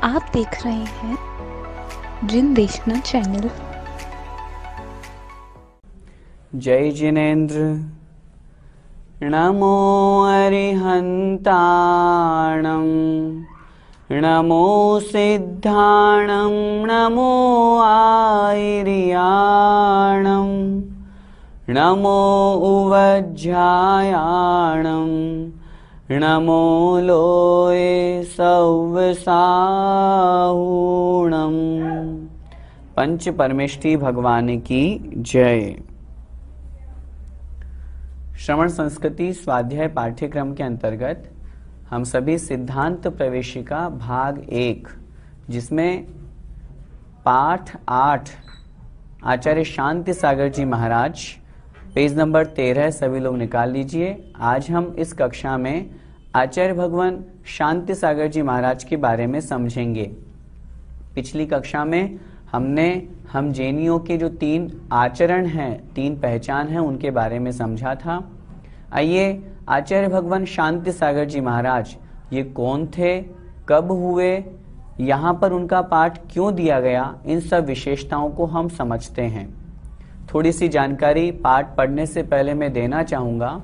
आप देख रहे हैं जिन देखना चैनल। जय जिनेन्द्र। नमो अरिहन्ताणं नमो सिद्धाणं नमो आयर्याणं नमो उवज्झायाणं नमो लोये सव्वसाहूणं। पंच परमेष्ठी भगवान की जय। श्रवण संस्कृति स्वाध्याय पाठ्यक्रम के अंतर्गत हम सभी सिद्धांत प्रवेशिका भाग 1 जिसमें पाठ 8 आचार्य शांति सागर जी महाराज, पेज नंबर 13 सभी लोग निकाल लीजिए। आज हम इस कक्षा में आचार्य भगवान शांति सागर जी महाराज के बारे में समझेंगे। पिछली कक्षा में हम जैनियों के जो 3 आचरण हैं, 3 पहचान हैं, उनके बारे में समझा था। आइए आचार्य भगवान शांति सागर जी महाराज ये कौन थे, कब हुए, यहाँ पर उनका पाठ क्यों दिया गया, इन सब विशेषताओं को हम समझते हैं। थोड़ी सी जानकारी पाठ पढ़ने से पहले मैं देना चाहूँगा।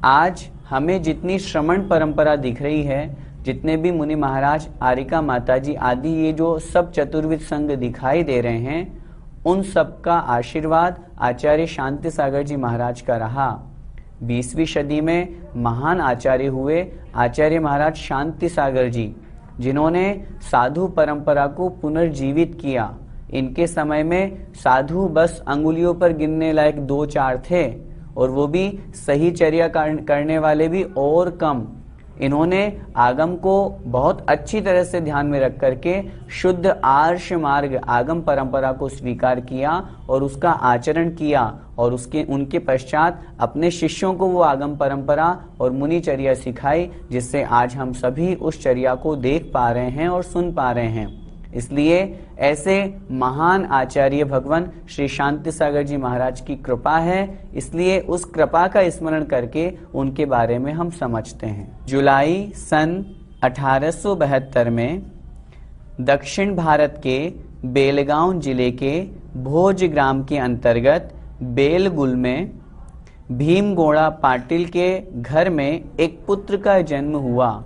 आज हमें जितनी श्रमण परंपरा दिख रही है, जितने भी मुनि महाराज, आरिका माताजी आदि, ये जो सब चतुर्विद संघ दिखाई दे रहे हैं, उन सब का आशीर्वाद आचार्य शांति सागर जी महाराज का रहा। 20वीं सदी में महान आचार्य हुए आचार्य महाराज शांति सागर जी, जिन्होंने साधु परंपरा को पुनर्जीवित किया। इनके समय में साधु बस अंगुलियों पर गिनने लायक 2-4 थे, और वो भी सही चर्या करने वाले भी और कम। इन्होंने आगम को बहुत अच्छी तरह से ध्यान में रख करके शुद्ध आर्ष मार्ग आगम परंपरा को स्वीकार किया और उसका आचरण किया, और उनके पश्चात अपने शिष्यों को वो आगम परंपरा और मुनि चर्या सिखाई, जिससे आज हम सभी उस चर्या को देख पा रहे हैं और सुन पा रहे हैं। इसलिए ऐसे महान आचार्य भगवान श्री शांति सागर जी महाराज की कृपा है, इसलिए उस कृपा का स्मरण करके उनके बारे में हम समझते हैं। जुलाई सन 1872 में दक्षिण भारत के बेलगांव जिले के भोज ग्राम के अंतर्गत बेलगुल में भीमगौड़ा पाटिल के घर में एक पुत्र का जन्म हुआ।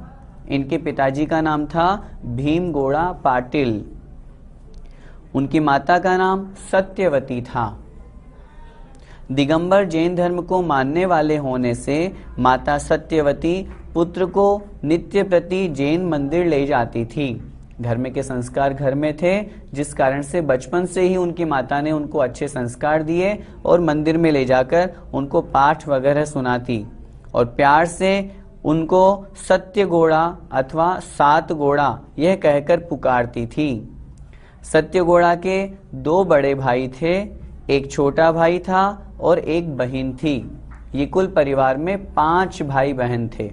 इनके पिताजी का नाम था भीमगौड़ा पाटिल। उनकी माता का नाम सत्यवती था। दिगंबर जैन धर्म को मानने वाले होने से माता सत्यवती पुत्र को नित्य प्रति जैन मंदिर ले जाती थी। धर्म के संस्कार घर में थे, जिस कारण से बचपन से ही उनकी माता ने उनको अच्छे संस्कार दिए और मंदिर में ले जाकर उनको पाठ वगैरह सुनाती, और प्यार से उनको सत्य घोड़ा अथवा 7 घोड़ा यह कहकर पुकारती थी। सत्य घोड़ा के 2 बड़े भाई थे, एक छोटा भाई था और एक बहन थी। ये कुल परिवार में 5 भाई बहन थे।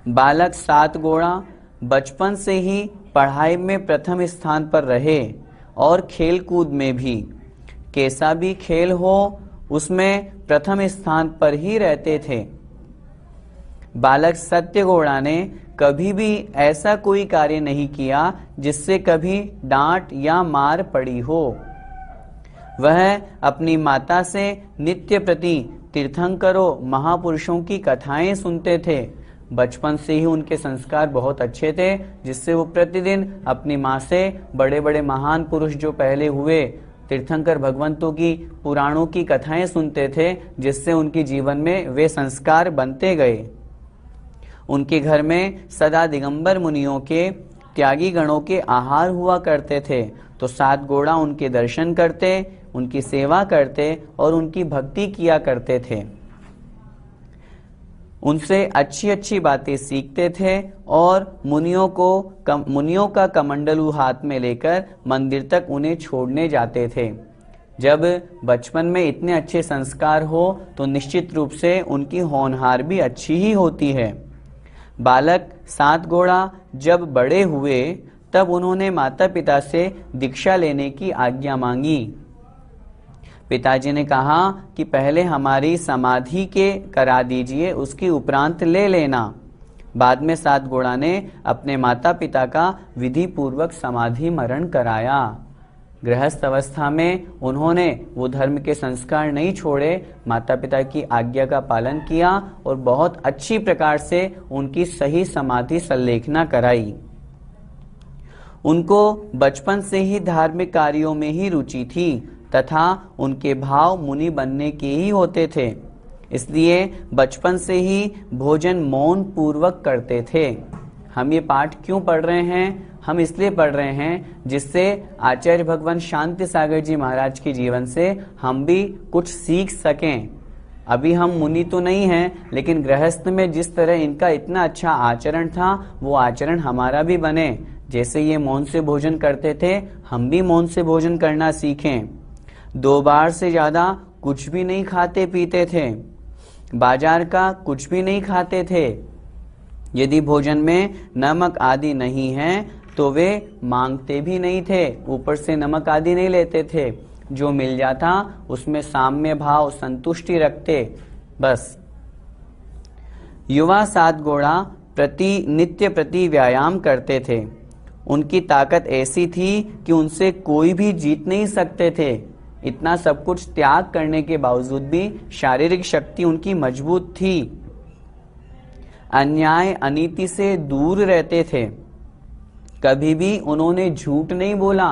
बालक 7 घोड़ा बचपन से ही पढ़ाई में प्रथम स्थान पर रहे और खेल कूद में भी, कैसा भी खेल हो उसमें प्रथम स्थान पर ही रहते थे। बालक सत्य घोड़ा ने कभी भी ऐसा कोई कार्य नहीं किया जिससे कभी डांट या मार पड़ी हो। वह अपनी माता से नित्य प्रति तीर्थंकरों, महापुरुषों की कथाएं सुनते थे। बचपन से ही उनके संस्कार बहुत अच्छे थे, जिससे वो प्रतिदिन अपनी माँ से बड़े बड़े महान पुरुष जो पहले हुए तीर्थंकर भगवंतों की पुराणों की कथाएं सुनते थे, जिससे उनके जीवन में वे संस्कार बनते गए। उनके घर में सदा दिगंबर मुनियों के, त्यागी गणों के आहार हुआ करते थे, तो 7 घोड़ा उनके दर्शन करते, उनकी सेवा करते और उनकी भक्ति किया करते थे। उनसे अच्छी अच्छी बातें सीखते थे और मुनियों का कमंडलू हाथ में लेकर मंदिर तक उन्हें छोड़ने जाते थे। जब बचपन में इतने अच्छे संस्कार हो तो निश्चित रूप से उनकी होनहार भी अच्छी ही होती है। बालक 7 घोड़ा जब बड़े हुए तब उन्होंने माता पिता से दीक्षा लेने की आज्ञा मांगी। पिताजी ने कहा कि पहले हमारी समाधि के करा दीजिए, उसकी उपरांत ले लेना। बाद में सातगोड़ा ने अपने माता पिता का विधि पूर्वक समाधि मरण कराया। गृहस्थ अवस्था में उन्होंने वो धर्म के संस्कार नहीं छोड़े, माता पिता की आज्ञा का पालन किया और बहुत अच्छी प्रकार से उनकी सही समाधि संलेखना कराई। उनको बचपन से ही धार्मिक कार्यों में ही रुचि थी तथा उनके भाव मुनि बनने के ही होते थे, इसलिए बचपन से ही भोजन मौन पूर्वक करते थे। हम ये पाठ क्यों पढ़ रहे हैं? हम इसलिए पढ़ रहे हैं जिससे आचार्य भगवान शांति सागर जी महाराज के जीवन से हम भी कुछ सीख सकें। अभी हम मुनि तो नहीं हैं, लेकिन गृहस्थ में जिस तरह इनका इतना अच्छा आचरण था, वो आचरण हमारा भी बने। जैसे ये मौन से भोजन करते थे, हम भी मौन से भोजन करना सीखें। 2 बार से ज्यादा कुछ भी नहीं खाते पीते थे, बाजार का कुछ भी नहीं खाते थे। यदि भोजन में नमक आदि नहीं है तो वे मांगते भी नहीं थे, ऊपर से नमक आदि नहीं लेते थे। जो मिल जाता उसमें साम्य भाव संतुष्टि रखते, बस। युवा सातगोड़ा नित्य प्रति व्यायाम करते थे। उनकी ताकत ऐसी थी कि उनसे कोई भी जीत नहीं सकते थे। इतना सब कुछ त्याग करने के बावजूद भी शारीरिक शक्ति उनकी मजबूत थी। अन्याय अनीति से दूर रहते थे, कभी भी उन्होंने झूठ नहीं बोला।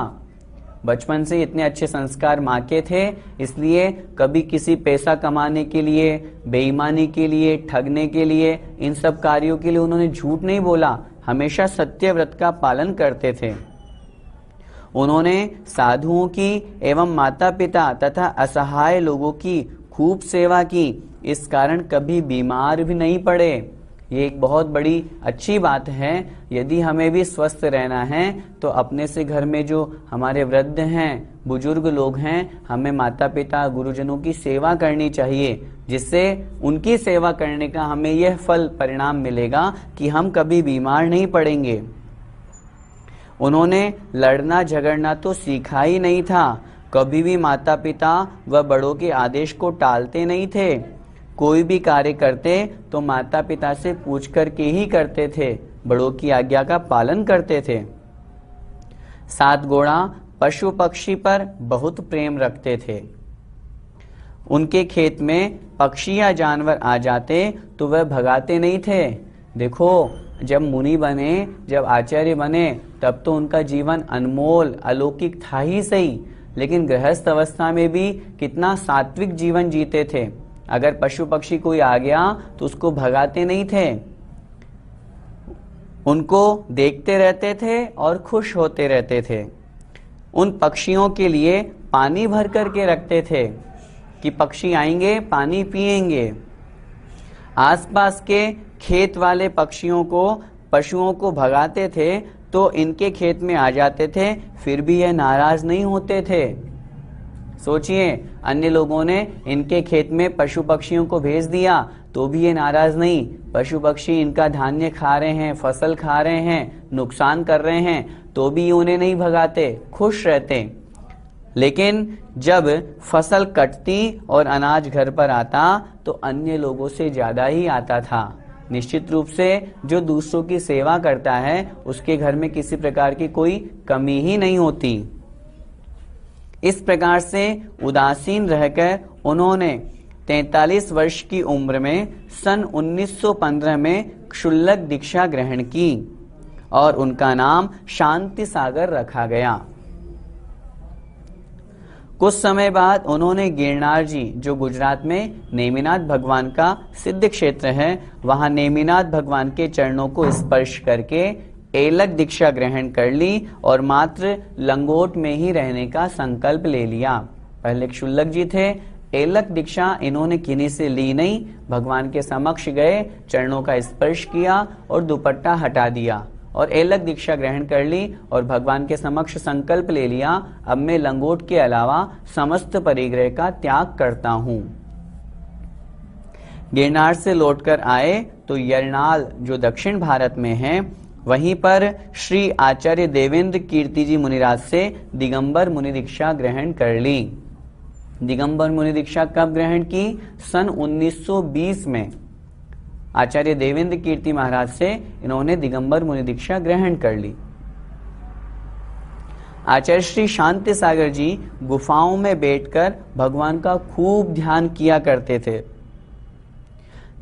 बचपन से इतने अच्छे संस्कार माँ के थे, इसलिए कभी किसी पैसा कमाने के लिए, बेईमानी के लिए, ठगने के लिए, इन सब कार्यों के लिए उन्होंने झूठ नहीं बोला। हमेशा सत्य व्रत का पालन करते थे। उन्होंने साधुओं की एवं माता पिता तथा असहाय लोगों की खूब सेवा की, इस कारण कभी बीमार भी नहीं पड़े। ये एक बहुत बड़ी अच्छी बात है। यदि हमें भी स्वस्थ रहना है तो अपने से घर में जो हमारे वृद्ध हैं, बुजुर्ग लोग हैं, हमें माता पिता गुरुजनों की सेवा करनी चाहिए, जिससे उनकी सेवा करने का हमें यह फल परिणाम मिलेगा कि हम कभी बीमार नहीं पड़ेंगे। उन्होंने लड़ना झगड़ना तो सीखा ही नहीं था, कभी भी माता पिता व बड़ों के आदेश को टालते नहीं थे। कोई भी कार्य करते तो माता पिता से पूछ कर के ही करते थे, बड़ों की आज्ञा का पालन करते थे। सातगोड़ा पशु पक्षी पर बहुत प्रेम रखते थे। उनके खेत में पक्षी या जानवर आ जाते तो वह भगाते नहीं थे। देखो, जब मुनि बने, जब आचार्य बने, तब तो उनका जीवन अनमोल अलौकिक था ही सही, लेकिन गृहस्थ अवस्था में भी कितना सात्विक जीवन जीते थे। अगर पशु पक्षी कोई आ गया तो उसको भगाते नहीं थे, उनको देखते रहते थे और खुश होते रहते थे। उन पक्षियों के लिए पानी भर करके रखते थे कि पक्षी आएंगे पानी पिएंगे। आसपास के खेत वाले पक्षियों को, पशुओं को भगाते थे तो इनके खेत में आ जाते थे, फिर भी यह नाराज नहीं होते थे। सोचिए, अन्य लोगों ने इनके खेत में पशु पक्षियों को भेज दिया तो भी ये नाराज नहीं। पशु पक्षी इनका धान्य खा रहे हैं, फसल खा रहे हैं, नुकसान कर रहे हैं, तो भी उन्हें नहीं भगाते, खुश रहते। लेकिन जब फसल कटती और अनाज घर पर आता तो अन्य लोगों से ज्यादा ही आता था। निश्चित रूप से जो दूसरों की सेवा करता है उसके घर में किसी प्रकार की कोई कमी ही नहीं होती। इस प्रकार से उदासीन रहकर उन्होंने 43 वर्ष की उम्र में सन 1915 में क्षुल्लक दीक्षा ग्रहण की और उनका नाम शांति सागर रखा गया। कुछ समय बाद उन्होंने गिरनार जी, जो गुजरात में नेमिनाथ भगवान का सिद्ध क्षेत्र है, वहां नेमिनाथ भगवान के चरणों को स्पर्श करके एलक दीक्षा ग्रहण कर ली और मात्र लंगोट में ही रहने का संकल्प ले लिया। पहले क्षुल्लक जी थे, एलक दीक्षा इन्होंने किन्हीं से ली नहीं, भगवान के समक्ष गए, चरणों का स्पर्श किया और दुपट्टा हटा दिया और एलक दीक्षा ग्रहण कर ली और भगवान के समक्ष संकल्प ले लिया, अब मैं लंगोट के अलावा समस्त परिग्रह का त्याग करता हूँ। गिरनार से लौटकर आए तो यरनाल, जो दक्षिण भारत में है, वहीं पर श्री आचार्य देवेंद्र कीर्ति जी मुनिराज से दिगंबर मुनि दीक्षा ग्रहण कर ली। दिगंबर मुनि दीक्षा कब ग्रहण की? सन 1920 में। आचार्य देवेंद्र कीर्ति महाराज से इन्होंने दिगंबर मुनि दीक्षा ग्रहण कर ली। आचार्य श्री शांति सागर जी गुफाओं में बैठकर भगवान का खूब ध्यान किया करते थे।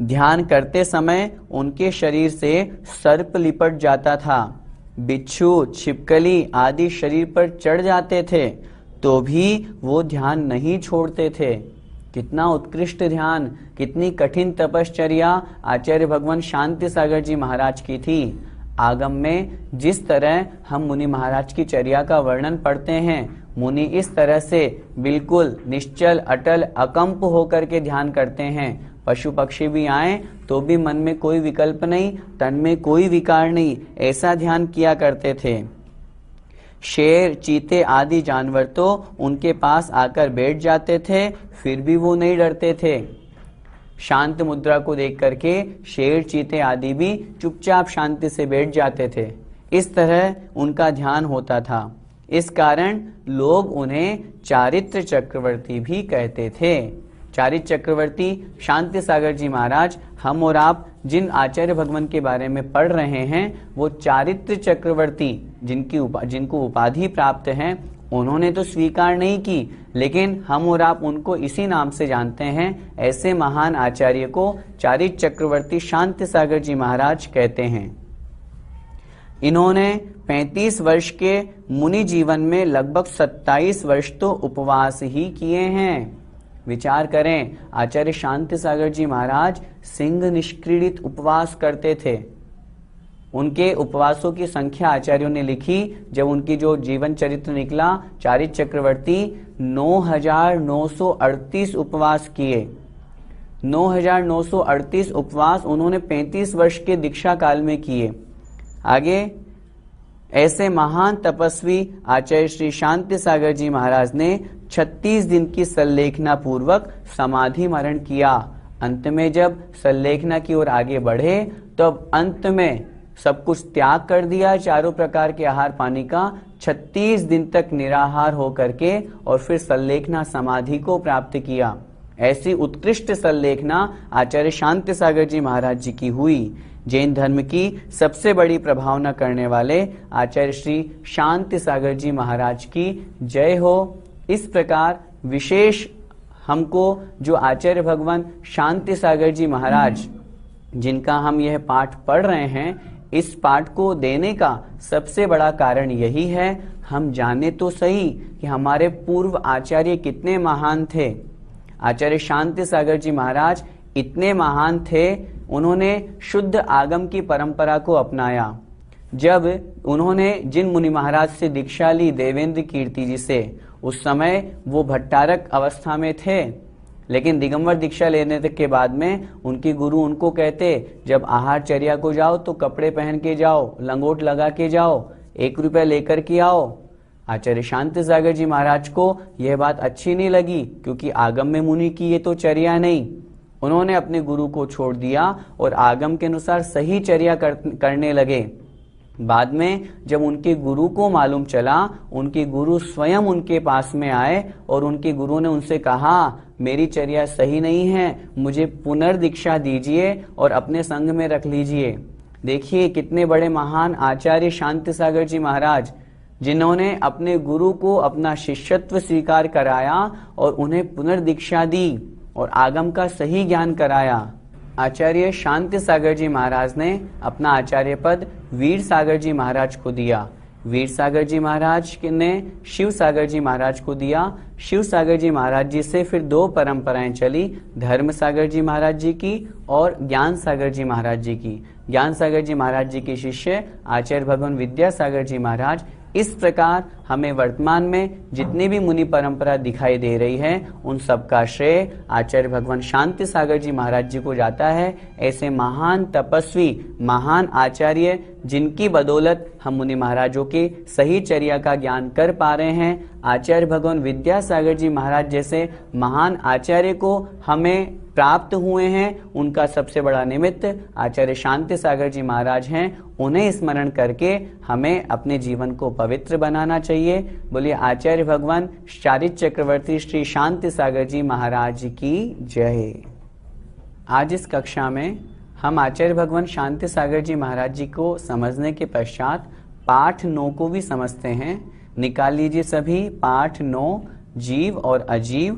ध्यान करते समय उनके शरीर से सर्प लिपट जाता था, बिच्छू, छिपकली आदि शरीर पर चढ़ जाते थे, तो भी वो ध्यान नहीं छोड़ते थे। कितना उत्कृष्ट ध्यान, कितनी कठिन तपश्चर्या आचार्य भगवान शांति सागर जी महाराज की थी। आगम में जिस तरह हम मुनि महाराज की चर्या का वर्णन पढ़ते हैं, मुनि इस तरह से बिल्कुल निश्चल, अटल, अकंप होकर के ध्यान करते हैं। पशु पक्षी भी आए तो भी मन में कोई विकल्प नहीं, तन में कोई विकार नहीं, ऐसा ध्यान किया करते थे। शेर, चीते आदि जानवर तो उनके पास आकर बैठ जाते थे, फिर भी वो नहीं डरते थे। शांत मुद्रा को देख करके शेर, चीते आदि भी चुपचाप शांति से बैठ जाते थे। इस तरह उनका ध्यान होता था। इस कारण लोग उन्हें चारित्र चक्रवर्ती भी कहते थे। चारित्र चक्रवर्ती शांति सागर जी महाराज, हम और आप जिन आचार्य भगवान के बारे में पढ़ रहे हैं, वो चारित्र चक्रवर्ती जिनको उपाधि प्राप्त है, उन्होंने तो स्वीकार नहीं की, लेकिन हम और आप उनको इसी नाम से जानते हैं। ऐसे महान आचार्य को चारित्र चक्रवर्ती शांति सागर जी महाराज कहते हैं। इन्होंने 35 वर्ष के मुनि जीवन में लगभग 27 वर्ष तो उपवास ही किए हैं। विचार करें, आचार्य शांति सागर जी महाराज सिंह निष्क्रीडित उपवास करते थे। उनके उपवासों की संख्या आचार्यों ने लिखी। जब उनकी जो जीवन चरित्र निकला, चारित्र चक्रवर्ती 9,938 उपवास किए। 9,938 उपवास उन्होंने 35 वर्ष के दीक्षा काल में किए। आगे ऐसे महान तपस्वी आचार्य श्री शांति सागर जी महाराज ने 36 दिन की सल्लेखना पूर्वक समाधि मरण किया। अंत में जब सल्लेखना की ओर आगे बढ़े, तब अंत में सब कुछ त्याग कर दिया, चारों प्रकार के आहार पानी का, 36 दिन तक निराहार होकर के, और फिर सल्लेखना समाधि को प्राप्त किया। ऐसी उत्कृष्ट सल्लेखना आचार्य शांति सागर जी महाराज जी की हुई। जैन धर्म की सबसे बड़ी प्रभावना करने वाले आचार्य श्री शांति सागर जी महाराज की जय हो। इस प्रकार विशेष हमको जो आचार्य भगवान शांति सागर जी महाराज, जिनका हम यह पाठ पढ़ रहे हैं, इस पाठ को देने का सबसे बड़ा कारण यही है, हम जाने तो सही कि हमारे पूर्व आचार्य कितने महान थे। आचार्य शांति सागर जी महाराज इतने महान थे, उन्होंने शुद्ध आगम की परंपरा को अपनाया। जब उन्होंने जिन मुनि महाराज से दीक्षा ली, देवेंद्र कीर्ति जी से, उस समय वो भट्टारक अवस्था में थे, लेकिन दिगंबर दीक्षा लेने के बाद में उनकी गुरु उनको कहते, जब आहारचर्या को जाओ तो कपड़े पहन के जाओ, लंगोट लगा के जाओ, 1 रुपया लेकर के आओ। आचार्य शांति सागर जी महाराज को यह बात अच्छी नहीं लगी, क्योंकि आगम में मुनि की ये तो चर्या नहीं। उन्होंने अपने गुरु को छोड़ दिया और आगम के अनुसार सही चर्या करने लगे। बाद में जब उनके गुरु को मालूम चला, उनके गुरु स्वयं उनके पास में आए और उनके गुरु ने उनसे कहा, मेरी चर्या सही नहीं है, मुझे पुनर्दीक्षा दीजिए और अपने संग में रख लीजिए। देखिए कितने बड़े महान आचार्य शांति सागर जी महाराज, जिन्होंने अपने गुरु को अपना शिष्यत्व स्वीकार कराया और उन्हें पुनर्दीक्षा दी और आगम का सही ज्ञान कराया। आचार्य शांति सागर जी महाराज ने अपना आचार्य पद वीर सागर जी महाराज को दिया। वीर सागर जी महाराज ने शिव सागर जी महाराज को दिया। शिव सागर जी महाराज जी से फिर 2 परंपराएं चली, धर्म सागर जी महाराज जी की और ज्ञान सागर जी महाराज जी की। ज्ञान सागर जी महाराज जी के शिष्य आचार्य भगवान विद्यासागर जी महाराज। इस प्रकार हमें वर्तमान में जितनी भी मुनि परंपरा दिखाई दे रही है, उन सब का श्रेय आचार्य भगवान शांति सागर जी महाराज जी को जाता है। ऐसे महान तपस्वी, महान आचार्य, जिनकी बदौलत हम मुनि महाराजों के सही चर्या का ज्ञान कर पा रहे हैं, आचार्य भगवान विद्यासागर जी महाराज जैसे महान आचार्य को हमें प्राप्त हुए हैं, उनका सबसे बड़ा निमित्त आचार्य शांति सागर जी महाराज हैं। उन्हें स्मरण करके हमें अपने जीवन को पवित्र बनाना चाहिए। बोलिए आचार्य भगवान चारित्र चक्रवर्ती श्री शांति सागर जी महाराज की जय। आज इस कक्षा में हम आचार्य भगवान शांति सागर जी महाराज जी को समझने के पश्चात पाठ 9 को भी समझते हैं। निकाल लीजिए सभी पाठ 9 जीव और अजीव,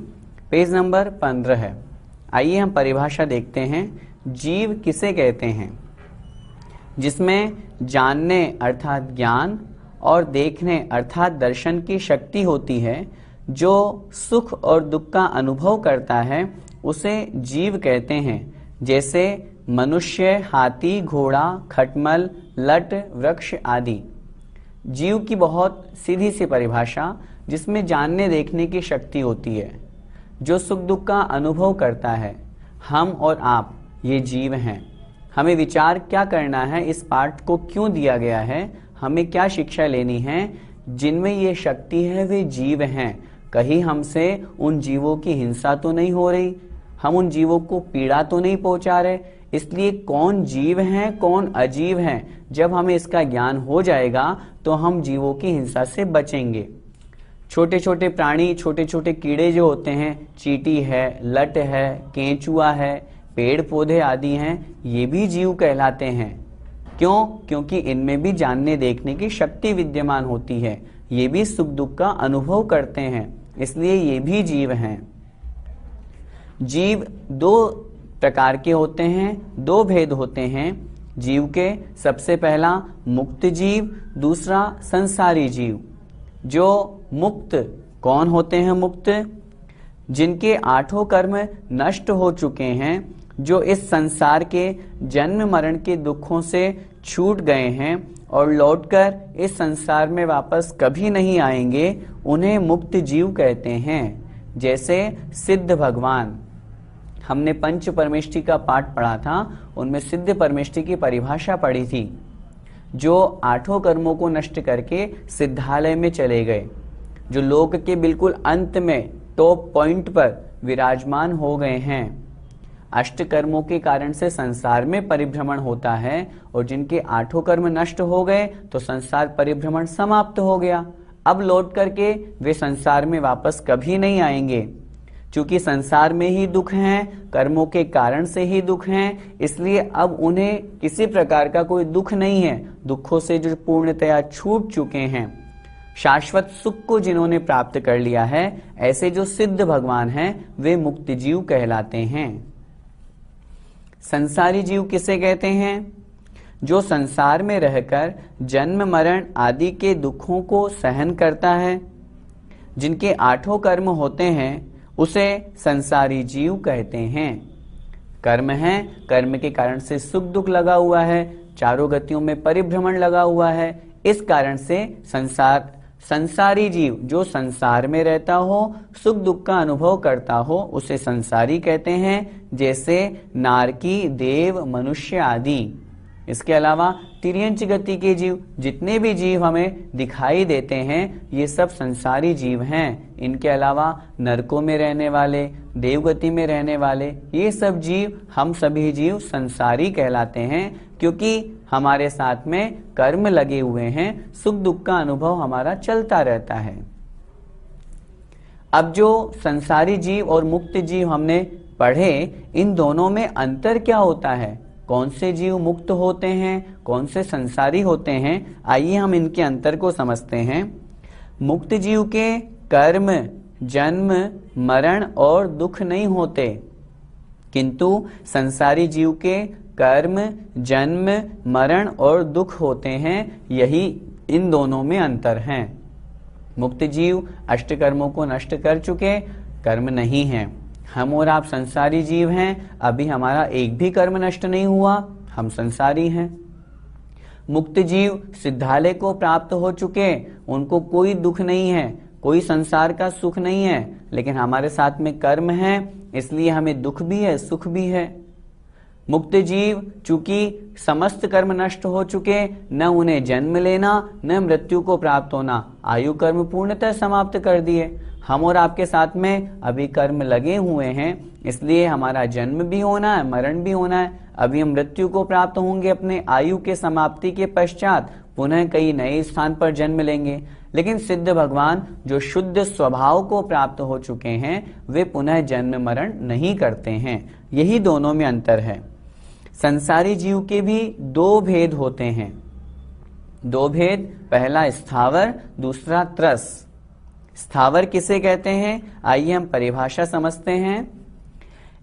पेज नंबर 15 है। आइए हम परिभाषा देखते हैं। जीव किसे कहते हैं? जिसमें जानने अर्थात ज्ञान और देखने अर्थात दर्शन की शक्ति होती है, जो सुख और दुख का अनुभव करता है, उसे जीव कहते हैं। जैसे मनुष्य, हाथी, घोड़ा, खटमल, लट, वृक्ष आदि। जीव की बहुत सीधी सी परिभाषा, जिसमें जानने देखने की शक्ति होती है, जो सुख दुख का अनुभव करता है। हम और आप ये जीव हैं। हमें विचार क्या करना है, इस पाठ को क्यों दिया गया है, हमें क्या शिक्षा लेनी है। जिनमें ये शक्ति है वे जीव हैं। कहीं हमसे उन जीवों की हिंसा तो नहीं हो रही, हम उन जीवों को पीड़ा तो नहीं पहुंचा रहे। इसलिए कौन जीव हैं कौन अजीव हैं, जब हमें इसका ज्ञान हो जाएगा तो हम जीवों की हिंसा से बचेंगे। छोटे छोटे प्राणी, छोटे छोटे कीड़े जो होते हैं, चींटी है, लट है, केंचुआ है, पेड़ पौधे आदि हैं, ये भी जीव कहलाते हैं। क्यों? क्योंकि इनमें भी जानने देखने की शक्ति विद्यमान होती है। ये भी सुख दुख का अनुभव करते हैं, इसलिए ये भी जीव हैं। जीव 2 प्रकार के होते हैं, 2 भेद होते हैं जीव के। सबसे पहला मुक्त जीव, दूसरा संसारी जीव। जो मुक्त कौन होते हैं? मुक्त जिनके 8 कर्म नष्ट हो चुके हैं, जो इस संसार के जन्म मरण के दुखों से छूट गए हैं और लौटकर इस संसार में वापस कभी नहीं आएंगे, उन्हें मुक्त जीव कहते हैं। जैसे सिद्ध भगवान, हमने पंच परमेष्टि का पाठ पढ़ा था, उनमें सिद्ध परमेष्टि की परिभाषा पढ़ी थी। जो 8 कर्मों को नष्ट करके सिद्धालय में चले गए, जो लोक के बिल्कुल अंत में टॉप पॉइंट पर विराजमान हो गए हैं। 8 कर्मों के कारण से संसार में परिभ्रमण होता है, और जिनके 8 कर्म नष्ट हो गए तो संसार परिभ्रमण समाप्त हो गया। अब लौट करके वे संसार में वापस कभी नहीं आएंगे। चूंकि संसार में ही दुख हैं, कर्मों के कारण से ही दुख हैं, इसलिए अब उन्हें किसी प्रकार का कोई दुख नहीं है। दुखों से जो पूर्णतया छूट चुके हैं, शाश्वत सुख को जिन्होंने प्राप्त कर लिया है, ऐसे जो सिद्ध भगवान हैं, वे मुक्त जीव कहलाते हैं। संसारी जीव किसे कहते हैं? जो संसार में रहकर जन्म मरण आदि के दुखों को सहन करता है, जिनके 8 कर्म होते हैं, उसे संसारी जीव कहते हैं। कर्म है, कर्म के कारण से सुख दुख लगा हुआ है, चारों गतियों में परिभ्रमण लगा हुआ है। इस कारण से संसारी जीव, जो संसार में रहता हो, सुख दुख का अनुभव करता हो, उसे संसारी कहते हैं। जैसे नारकी, देव, मनुष्य आदि। इसके अलावा तिर्यंच गति के जीव, जितने भी जीव हमें दिखाई देते हैं, ये सब संसारी जीव हैं। इनके अलावा नरकों में रहने वाले, देवगति में रहने वाले, ये सब जीव, हम सभी जीव संसारी कहलाते हैं, क्योंकि हमारे साथ में कर्म लगे हुए हैं, सुख दुख का अनुभव हमारा चलता रहता है। अब जो संसारी जीव और मुक्त जीव हमने पढ़े, इन दोनों में अंतर क्या होता है? कौन से जीव मुक्त होते हैं, कौन से संसारी होते हैं? आइए हम इनके अंतर को समझते हैं। मुक्त जीव के कर्म, जन्म, मरण और दुख नहीं होते, किंतु संसारी जीव के कर्म, जन्म, मरण और दुख होते हैं। यही इन दोनों में अंतर है। मुक्त जीव 8 कर्मों को नष्ट कर चुके, कर्म नहीं है। हम और आप संसारी जीव हैं, अभी हमारा एक भी कर्म नष्ट नहीं हुआ, हम संसारी हैं। मुक्त जीव सिद्धालय को प्राप्त हो चुके, उनको कोई दुख नहीं है, कोई संसार का सुख नहीं है, लेकिन हमारे साथ में कर्म है, इसलिए हमें दुख भी है, सुख भी है। मुक्त जीव चूंकि समस्त कर्म नष्ट हो चुके, न उन्हें जन्म लेना न मृत्यु को प्राप्त होना, आयु कर्म पूर्णतः समाप्त कर दिए। हम और आपके साथ में अभी कर्म लगे हुए हैं, इसलिए हमारा जन्म भी होना है, मरण भी होना है। अभी हम मृत्यु को प्राप्त होंगे, अपने आयु के समाप्ति के पश्चात पुनः कई नए स्थान पर जन्म लेंगे। लेकिन सिद्ध भगवान जो शुद्ध स्वभाव को प्राप्त हो चुके हैं, वे पुनः जन्म मरण नहीं करते हैं। यही दोनों में अंतर है। संसारी जीव के भी दो भेद होते हैं। दो भेद, पहला स्थावर, दूसरा त्रस। स्थावर किसे कहते हैं, आइए हम परिभाषा समझते हैं।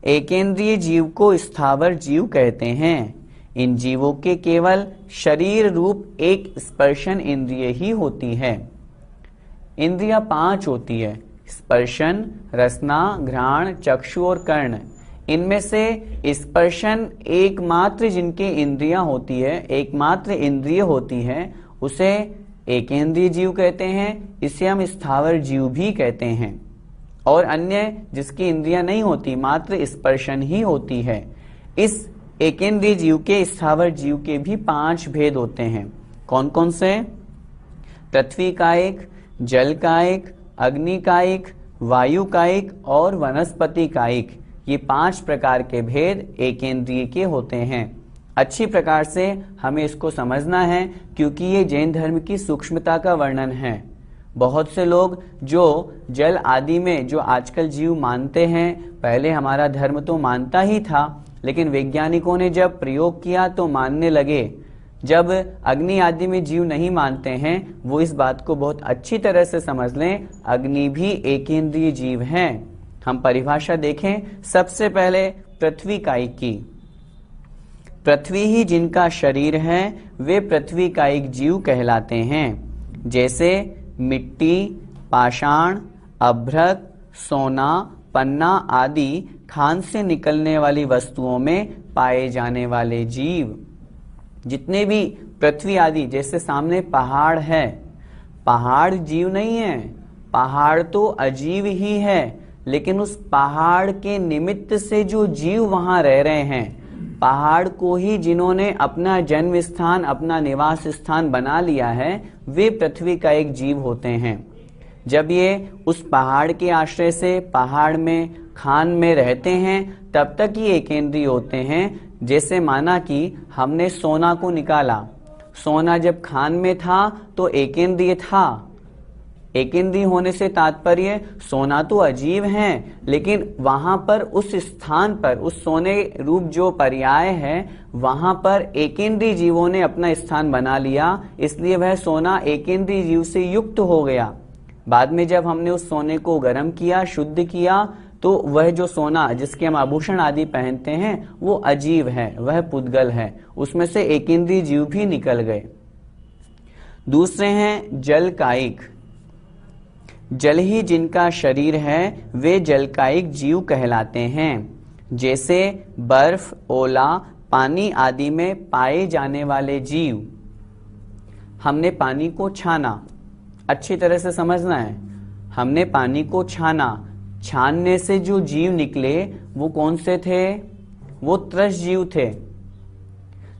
एकेंद्रीय जीव को स्थावर जीव कहते हैं। इन जीवों के केवल शरीर रूप एक स्पर्शन इंद्रिय ही होती है। इंद्रियां 5 होती है, स्पर्शन, रसना, घ्राण, चक्षु और कर्ण। इनमें से स्पर्शन एकमात्र जिनकी इंद्रियां होती है, एकमात्र इंद्रिय होती है, उसे एकेंद्रीय जीव कहते हैं। इसे हम स्थावर जीव भी कहते हैं। और अन्य जिसकी इंद्रियां नहीं होती, मात्र स्पर्शन ही होती है, इस एकेंद्रीय जीव के, स्थावर जीव के भी 5 भेद होते हैं। कौन कौन से? पृथ्वी कायिक, जल कायिक, अग्नि कायिक, वायु कायिक और वनस्पति कायिक। ये 5 प्रकार के भेद एकेंद्रीय के होते हैं। अच्छी प्रकार से हमें इसको समझना है, क्योंकि ये जैन धर्म की सूक्ष्मता का वर्णन है। बहुत से लोग जो जल आदि में जो आजकल जीव मानते हैं, पहले हमारा धर्म तो मानता ही था, लेकिन वैज्ञानिकों ने जब प्रयोग किया तो मानने लगे। जब अग्नि आदि में जीव नहीं मानते हैं, वो इस बात को बहुत अच्छी तरह से समझ लें, अग्नि भी एकेंद्रीय जीव हैं। हम परिभाषा देखें। सबसे पहले पृथ्वी कायिक की। पृथ्वी ही जिनका शरीर है, वे पृथ्वी कायिक जीव कहलाते हैं। जैसे मिट्टी, पाषाण, अभ्रक, सोना, पन्ना आदि खान से निकलने वाली वस्तुओं में पाए जाने वाले जीव। जितने भी पृथ्वी आदि, जैसे सामने पहाड़ है, पहाड़ जीव नहीं है, पहाड़ तो अजीव ही है, लेकिन उस पहाड़ के निमित्त से जो जीव वहां रह रहे हैं, पहाड़ को ही जिन्होंने अपना जन्म स्थान, अपना निवास स्थान बना लिया है, वे पृथ्वी का एक जीव होते हैं। जब ये उस पहाड़ के आश्रय से पहाड़ में, खान में रहते हैं, तब तक ये एकेंद्रीय होते हैं। जैसे माना कि हमने सोना को निकाला, सोना जब खान में था तो एकेंद्रीय था। एकेंद्रीय होने से तात्पर्य, सोना तो अजीव है, लेकिन वहां पर उस स्थान पर, उस सोने रूप जो पर्याय है, वहां पर एकेंद्रीय जीवों ने अपना स्थान बना लिया, इसलिए वह सोना एकेंद्रीय जीव से युक्त हो गया। बाद में जब हमने उस सोने को गर्म किया, शुद्ध किया, तो वह जो सोना जिसके हम आभूषण आदि पहनते हैं, वो अजीव है, वह पुद्गल है, उसमें से एकेंद्रीय जीव भी निकल गए। दूसरे हैं जल कायिक। जल ही जिनका शरीर है, वे जलकायिक जीव कहलाते हैं। जैसे बर्फ, ओला, पानी आदि में पाए जाने वाले जीव। हमने पानी को छाना, अच्छी तरह से समझना है। हमने पानी को छाना, छानने से जो जीव निकले वो कौन से थे? वो त्रस जीव थे।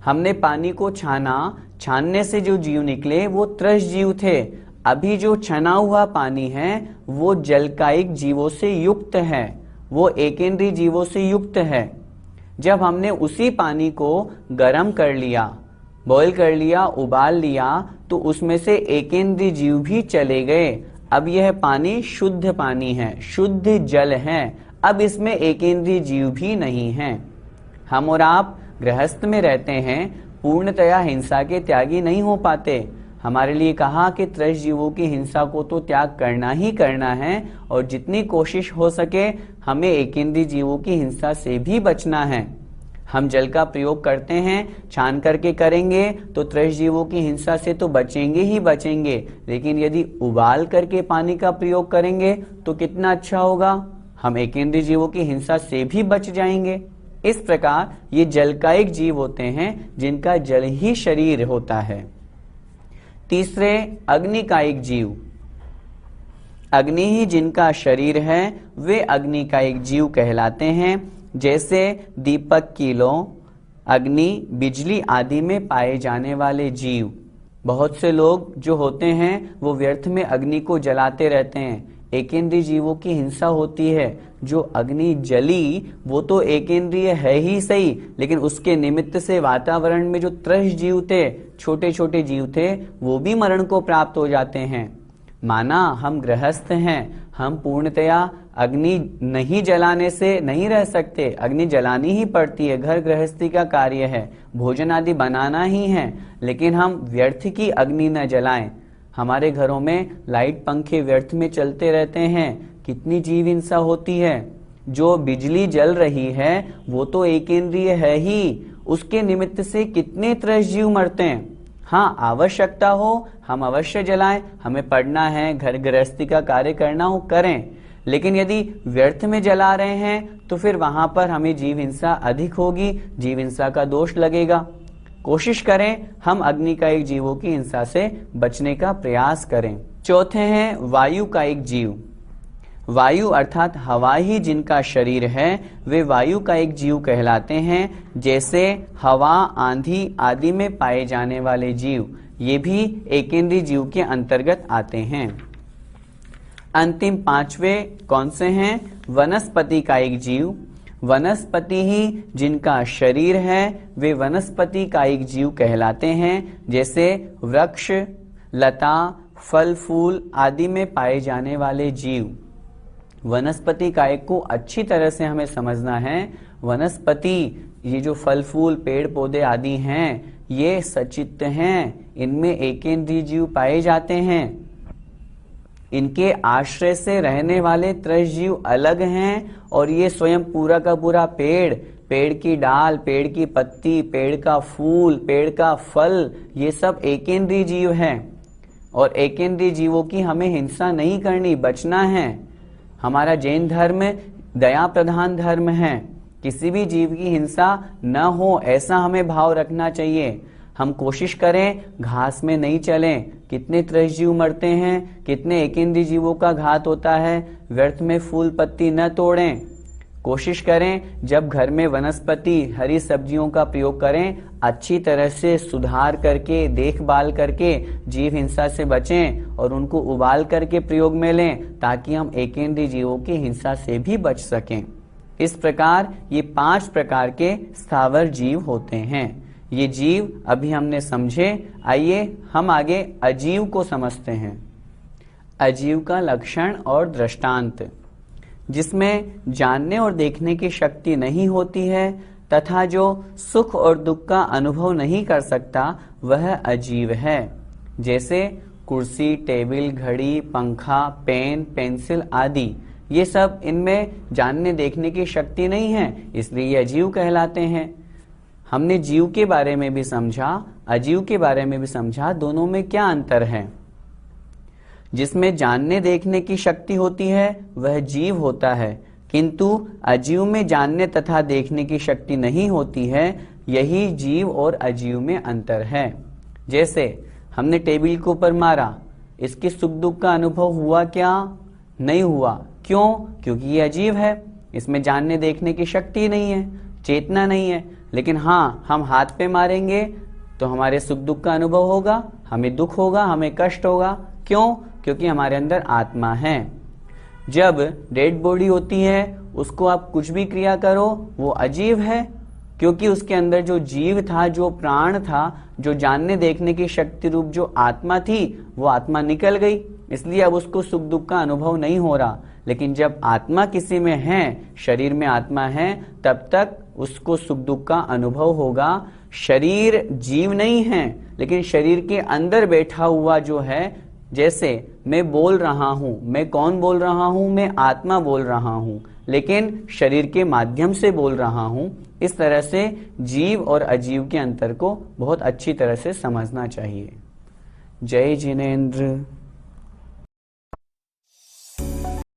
हमने पानी को छाना, छानने से जो जीव निकले वो त्रस जीव थे। अभी जो छना हुआ पानी है वो जलकायिक जीवों से युक्त है, वो एकेंद्रीय जीवों से युक्त है। जब हमने उसी पानी को गर्म कर लिया, बॉईल कर लिया, उबाल लिया, तो उसमें से एकेंद्रीय जीव भी चले गए। अब यह पानी शुद्ध पानी है, शुद्ध जल है। अब इसमें एकेंद्रीय जीव भी नहीं है। हम और आप गृहस्थ में रहते हैं, पूर्णतया हिंसा के त्यागी नहीं हो पाते। हमारे लिए कहा कि त्रस जीवों की हिंसा को तो त्याग करना ही करना है, और जितनी कोशिश हो सके हमें एकेंद्रीय जीवों की हिंसा से भी बचना है। हम जल का प्रयोग करते हैं, छान करके करेंगे तो त्रस जीवों की हिंसा से तो बचेंगे ही बचेंगे, लेकिन यदि उबाल करके पानी का प्रयोग करेंगे तो कितना अच्छा होगा, हम एकेंद्रीय जीवों की हिंसा से भी बच जाएंगे। इस प्रकार ये जलकायिक जीव होते हैं जिनका जल ही शरीर होता है। तीसरे अग्निकायिक जीव। अग्नि ही जिनका शरीर है वे अग्निकायिक जीव कहलाते हैं। जैसे दीपक की लौ, अग्नि, बिजली आदि में पाए जाने वाले जीव। बहुत से लोग जो होते हैं वो व्यर्थ में अग्नि को जलाते रहते हैं, एकेंद्रीय जीवों की हिंसा होती है। जो अग्नि जली वो तो एकेंद्रीय है ही सही, लेकिन उसके निमित्त से वातावरण में जो त्रस जीव थे, छोटे छोटे जीव थे, वो भी मरण को प्राप्त हो जाते हैं। माना हम गृहस्थ हैं, हम पूर्णतया अग्नि नहीं जलाने से नहीं रह सकते, अग्नि जलानी ही पड़ती है, घर गृहस्थी का कार्य है, भोजन आदि बनाना ही है, लेकिन हम व्यर्थ की अग्नि न जलाएं। हमारे घरों में लाइट पंखे व्यर्थ में चलते रहते हैं, कितनी जीव हिंसा होती है। जो बिजली जल रही है वो तो एकेंद्रीय है ही, उसके निमित्त से कितने त्रस्त जीव मरते हैं। हाँ, आवश्यकता हो हम अवश्य जलाएं, हमें पढ़ना है, घर गृहस्थी का कार्य करना हो करें, लेकिन यदि व्यर्थ में जला रहे हैं तो फिर वहां पर हमें जीव हिंसा अधिक होगी, जीव हिंसा का दोष लगेगा। कोशिश करें हम अग्नि का एक जीवों की हिंसा से बचने का प्रयास करें। चौथे हैं वायु का एक जीव। वायु अर्थात हवा ही जिनका शरीर है वे वायु का एक जीव कहलाते हैं। जैसे हवा, आंधी आदि में पाए जाने वाले जीव, ये भी एकेंद्रीय जीव के अंतर्गत आते हैं। अंतिम पांचवे कौन से हैं? वनस्पति का एक जीव। वनस्पति ही जिनका शरीर है वे वनस्पति का एक जीव कहलाते हैं। जैसे वृक्ष, लता, फल फूल आदि में पाए जाने वाले जीव। वनस्पति काय को अच्छी तरह से हमें समझना है। वनस्पति, ये जो फल फूल पेड़ पौधे आदि हैं, ये सचित्त हैं, इनमें एकेंद्रीय जीव पाए जाते हैं। इनके आश्रय से रहने वाले त्रस्त जीव अलग हैं और ये स्वयं पूरा का पूरा पेड़, पेड़ की डाल, पेड़ की पत्ती, पेड़ का फूल, पेड़ का फल, ये सब एकेंद्रीय जीव हैं। और एकेंद्रीय जीवों की हमें हिंसा नहीं करनी, बचना है। हमारा जैन धर्म दया प्रधान धर्म है, किसी भी जीव की हिंसा न हो ऐसा हमें भाव रखना चाहिए। हम कोशिश करें घास में नहीं चलें। कितने त्रस्त जीव मरते हैं, कितने एकेंद्रीय जीवों का घात होता है। व्यर्थ में फूल पत्ती न तोड़ें। कोशिश करें जब घर में वनस्पति हरी सब्जियों का प्रयोग करें, अच्छी तरह से सुधार करके, देखभाल करके जीव हिंसा से बचें और उनको उबाल करके प्रयोग में लें, ताकि हम एकेंद्रीय जीवों की हिंसा से भी बच सकें। इस प्रकार ये 5 प्रकार के स्थावर जीव होते हैं। ये जीव अभी हमने समझे। आइए हम आगे अजीव को समझते हैं। अजीव का लक्षण और दृष्टांत। जिसमें जानने और देखने की शक्ति नहीं होती है तथा जो सुख और दुख का अनुभव नहीं कर सकता, वह अजीव है। जैसे कुर्सी, टेबल, घड़ी, पंखा, पेन, पेंसिल आदि, ये सब इनमें जानने देखने की शक्ति नहीं है, इसलिए ये अजीव कहलाते हैं। हमने जीव के बारे में भी समझा, अजीव के बारे में भी समझा, दोनों में क्या अंतर है। जिसमें जानने देखने की शक्ति होती है वह जीव होता है, किंतु अजीव में जानने तथा देखने की शक्ति नहीं होती है। यही जीव और अजीव में अंतर है। जैसे हमने टेबल के ऊपर मारा, इसके सुख दुख का अनुभव हुआ क्या? नहीं हुआ। क्यों? क्योंकि ये अजीव है, इसमें जानने देखने की शक्ति नहीं है, चेतना नहीं है। लेकिन हाँ, हम हाथ पे मारेंगे तो हमारे सुख दुख का अनुभव होगा, हमें दुख होगा, हमें कष्ट होगा। क्यों? क्योंकि हमारे अंदर आत्मा है। जब डेड बॉडी होती है, उसको आप कुछ भी क्रिया करो, वो अजीव है, क्योंकि उसके अंदर जो जीव था, जो प्राण था, जो जानने देखने की शक्ति रूप जो आत्मा थी, वो आत्मा निकल गई, इसलिए अब उसको सुख दुख का अनुभव नहीं हो रहा। लेकिन जब आत्मा किसी में है, शरीर में आत्मा है, तब तक उसको सुख दुख का अनुभव होगा। शरीर जीव नहीं है, लेकिन शरीर के अंदर बैठा हुआ जो है, जैसे मैं बोल रहा हूं, मैं कौन बोल रहा हूं? मैं आत्मा बोल रहा हूं, लेकिन शरीर के माध्यम से बोल रहा हूं। इस तरह से जीव और अजीव के अंतर को बहुत अच्छी तरह से समझना चाहिए। जय जिनेंद्र।